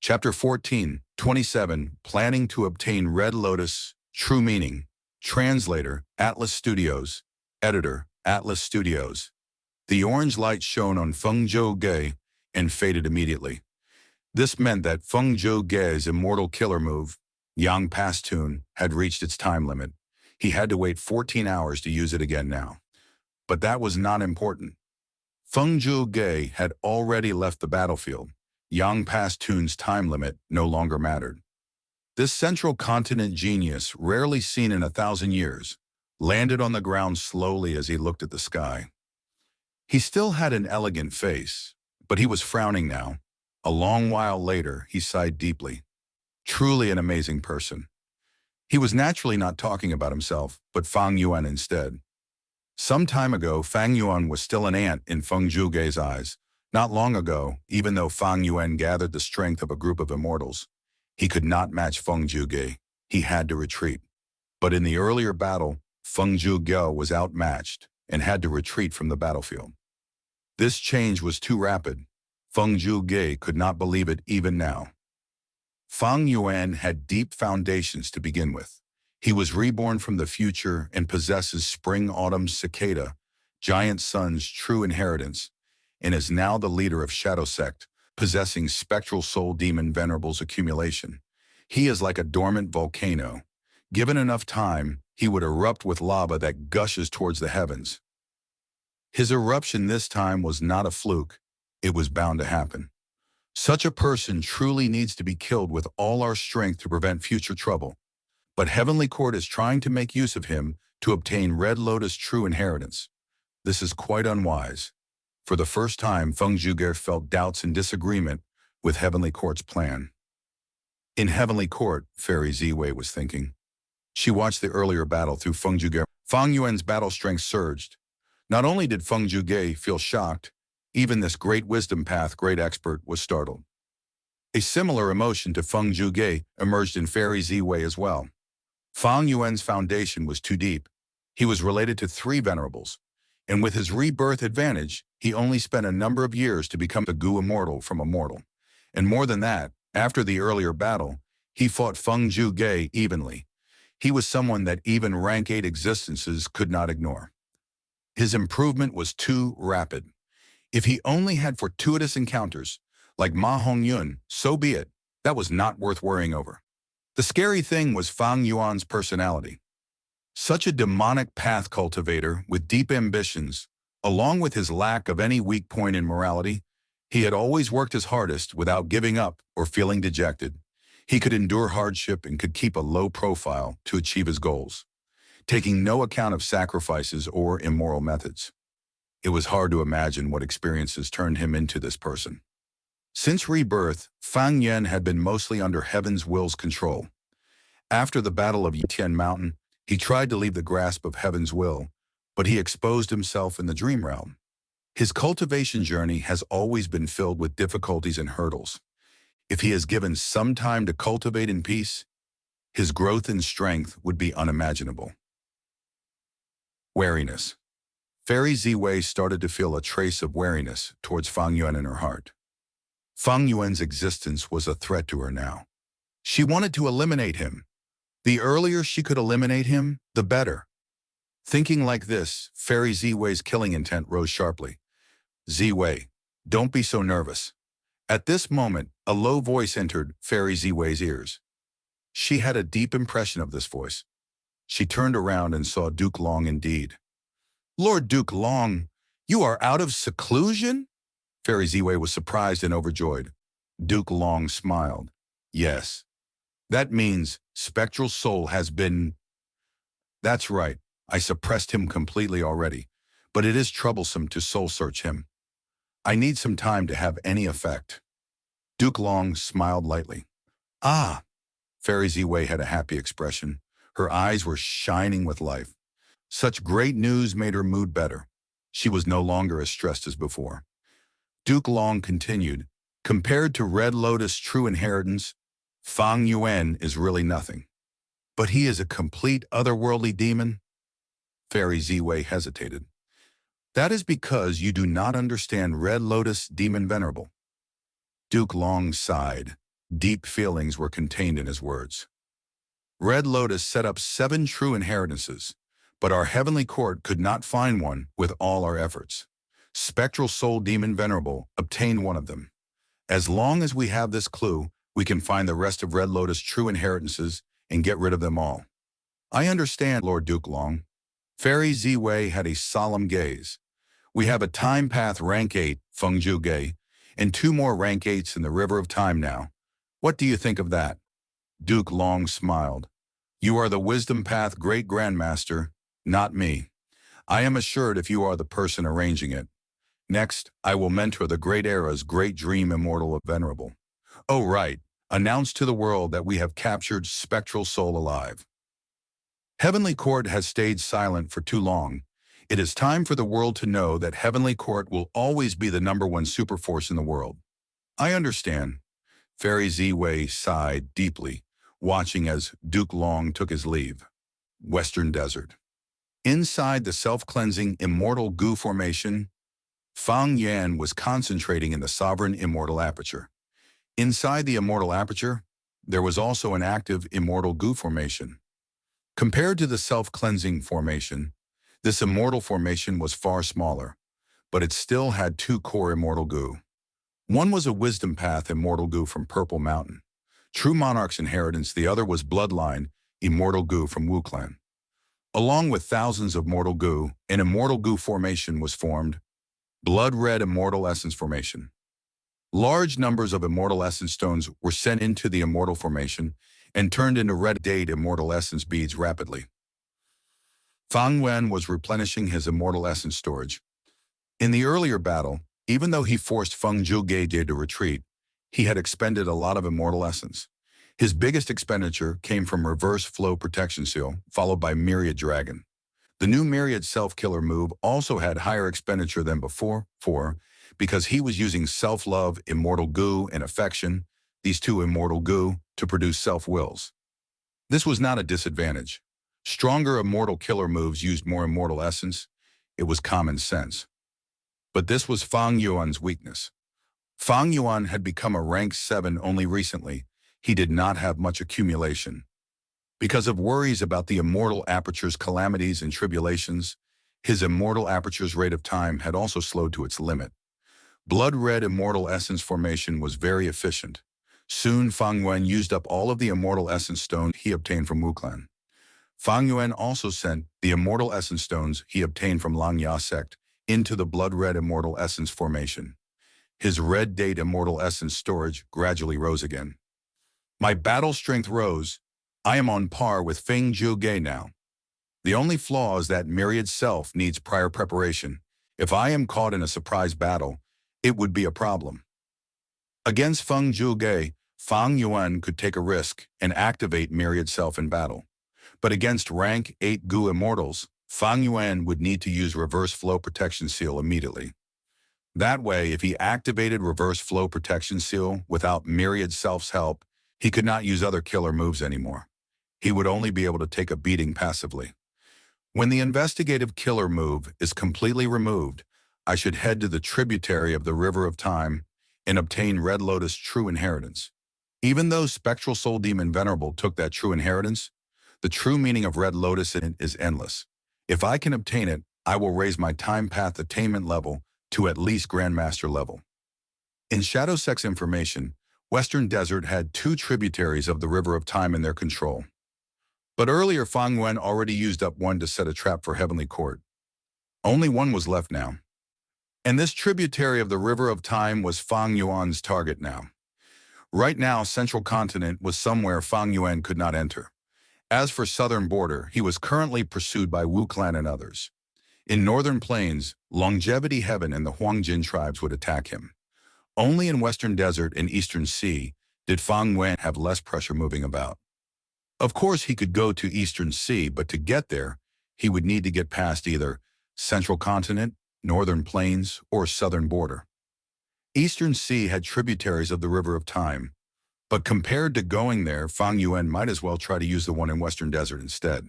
Chapter 14, 27, Planning to Obtain Red Lotus, True Meaning. Translator, Atlas Studios. Editor, Atlas Studios. The orange light shone on Feng Zhou and faded immediately. This meant that Feng Zhou's immortal killer move, Yang Pastun, had reached its time limit. He had to wait 14 hours to use it again now. But that was not important. Feng Zhou had already left the battlefield. Yang Pastun's time limit no longer mattered. This central continent genius, rarely seen in 1,000 years, landed on the ground slowly as he looked at the sky. He still had an elegant face, but he was frowning now. A long while later, he sighed deeply. Truly an amazing person. He was naturally not talking about himself, but Fang Yuan instead. Some time ago, Fang Yuan was still an ant in Feng Zhou's eyes. Not long ago, even though Fang Yuan gathered the strength of a group of immortals, he could not match Feng Zhou. He had to retreat. But in the earlier battle, Feng Zhou was outmatched and had to retreat from the battlefield. This change was too rapid. Feng Zhou could not believe it even now. Fang Yuan had deep foundations to begin with. He was reborn from the future and possesses spring-autumn cicada, giant sun's true inheritance, and is now the leader of Shadow Sect, possessing spectral soul demon venerables accumulation. He is like a dormant volcano. Given enough time, he would erupt with lava that gushes towards the heavens. His eruption this time was not a fluke. It was bound to happen. Such a person truly needs to be killed with all our strength to prevent future trouble. But Heavenly Court is trying to make use of him to obtain Red Lotus true inheritance. This is quite unwise. For the first time, Feng Zhou felt doubts and disagreement with Heavenly Court's plan. In Heavenly Court, Fairy Ziwei was thinking. She watched the earlier battle through Feng Zhou. Fang Yuan's battle strength surged. Not only did Feng Zhou feel shocked, even this great wisdom path great expert was startled. A similar emotion to Feng Zhou emerged in Fairy Ziwei as well. Fang Yuan's foundation was too deep. He was related to 3 venerables, and with his rebirth advantage, he only spent a number of years to become the Gu immortal from a mortal. And more than that, after the earlier battle, he fought Feng Zhou evenly. He was someone that even rank 8 existences could not ignore. His improvement was too rapid. If he only had fortuitous encounters, like Ma Hongyun, so be it. That was not worth worrying over. The scary thing was Fang Yuan's personality. Such a demonic path cultivator with deep ambitions, along with his lack of any weak point in morality, he had always worked his hardest without giving up or feeling dejected. He could endure hardship and could keep a low profile to achieve his goals, taking no account of sacrifices or immoral methods. It was hard to imagine what experiences turned him into this person. Since rebirth, Fang Yuan had been mostly under Heaven's will's control. After the Battle of Yitian Mountain, he tried to leave the grasp of Heaven's will, but he exposed himself in the dream realm. His cultivation journey has always been filled with difficulties and hurdles. If he is given some time to cultivate in peace, his growth in strength would be unimaginable. Wariness. Fairy Ziwei started to feel a trace of wariness towards Fang Yuan in her heart. Fang Yuan's existence was a threat to her now. She wanted to eliminate him. The earlier she could eliminate him, the better. Thinking like this, Fairy Ziwei's killing intent rose sharply. Ziwei, don't be so nervous. At this moment, a low voice entered Fairy Ziwei's ears. She had a deep impression of this voice. She turned around and saw Duke Long indeed. Lord Duke Long, you are out of seclusion? Fairy Ziwei was surprised and overjoyed. Duke Long smiled. Yes. That means spectral soul has been... That's right. I suppressed him completely already, but it is troublesome to soul search him. I need some time to have any effect. Duke Long smiled lightly. Ah! Fairy Ziwei had a happy expression. Her eyes were shining with life. Such great news made her mood better. She was no longer as stressed as before. Duke Long continued, compared to Red Lotus true inheritance, Fang Yuan is really nothing. But he is a complete otherworldly demon? Fairy Ziwei hesitated. That is because you do not understand Red Lotus Demon Venerable. Duke Long sighed. Deep feelings were contained in his words. Red Lotus set up 7 true inheritances, but our heavenly court could not find one with all our efforts. Spectral Soul Demon Venerable obtained one of them. As long as we have this clue, we can find the rest of Red Lotus' true inheritances and get rid of them all. I understand, Lord Duke Long. Fairy Ziwei had a solemn gaze. We have a time path rank 8, Feng Zhuge, and 2 more rank 8s in the River of Time now. What do you think of that? Duke Long smiled. You are the Wisdom Path Great Grandmaster, not me. I am assured if you are the person arranging it. Next, I will mentor the Great Era's Great Dream Immortal Venerable. Oh right, announce to the world that we have captured Spectral Soul alive. Heavenly Court has stayed silent for too long. It is time for the world to know that Heavenly Court will always be the #1 superforce in the world. I understand. Fairy Ziwei sighed deeply, watching as Duke Long took his leave. Western Desert. Inside the self-cleansing immortal goo formation, Fang Yuan was concentrating in the sovereign immortal aperture. Inside the immortal aperture, there was also an active immortal goo formation. Compared to the self-cleansing formation, this immortal formation was far smaller, but it still had 2 core immortal goo. One was a wisdom path immortal goo from Purple Mountain, True Monarch's inheritance. The other was bloodline immortal goo from Wu Clan. Along with thousands of mortal goo, an immortal goo formation was formed, Blood Red Immortal Essence Formation. Large numbers of immortal essence stones were sent into the immortal formation and turned into red date immortal essence beads rapidly. Fang Yuan was replenishing his immortal essence storage. In the earlier battle, even though he forced Feng Zhuge to retreat, he had expended a lot of immortal essence. His biggest expenditure came from Reverse Flow Protection Seal, followed by Myriad Dragon. The new Myriad Self-Killer move also had higher expenditure than before, because he was using Self-Love, Immortal Goo, and Affection, these 2 immortal goo, to produce self-wills. This was not a disadvantage. Stronger immortal killer moves used more immortal essence. It was common sense. But this was Fang Yuan's weakness. Fang Yuan had become a rank 7 only recently. He did not have much accumulation. Because of worries about the immortal aperture's calamities and tribulations, his immortal aperture's rate of time had also slowed to its limit. Blood Red Immortal Essence Formation was very efficient. Soon, Fang Yuan used up all of the immortal essence stones he obtained from Wu Clan. Fang Yuan also sent the immortal essence stones he obtained from Langya sect into the Blood Red Immortal Essence Formation. His red date immortal essence storage gradually rose again. My battle strength rose. I am on par with Feng Zhuge now. The only flaw is that Myriad Self needs prior preparation. If I am caught in a surprise battle, it would be a problem. Against Feng Zhuge, Fang Yuan could take a risk and activate Myriad Self in battle. But against rank 8 Goo Immortals, Fang Yuan would need to use Reverse Flow Protection Seal immediately. That way, if he activated Reverse Flow Protection Seal without Myriad Self's help, he could not use other killer moves anymore. He would only be able to take a beating passively. When the investigative killer move is completely removed, I should head to the tributary of the River of Time and obtain Red Lotus' true inheritance. Even though Spectral Soul Demon Venerable took that true inheritance, the true meaning of Red Lotus in it is endless. If I can obtain it, I will raise my time path attainment level to at least Grandmaster level. In Shadow Sex information, Western Desert had 2 tributaries of the River of Time in their control. But earlier Fang Yuan already used up one to set a trap for Heavenly Court. Only one was left now. And this tributary of the River of Time was Fang Yuan's target now. Right now, Central Continent was somewhere Fang Yuan could not enter. As for Southern Border, he was currently pursued by Wu Clan and others. In Northern Plains, Longevity Heaven and the Huangjin tribes would attack him. Only in Western Desert and Eastern Sea did Fang Yuan have less pressure moving about. Of course, he could go to Eastern Sea, but to get there, he would need to get past either Central Continent, Northern Plains, or Southern Border. Eastern Sea had tributaries of the River of Time, but compared to going there, Fang Yuan might as well try to use the one in Western Desert instead.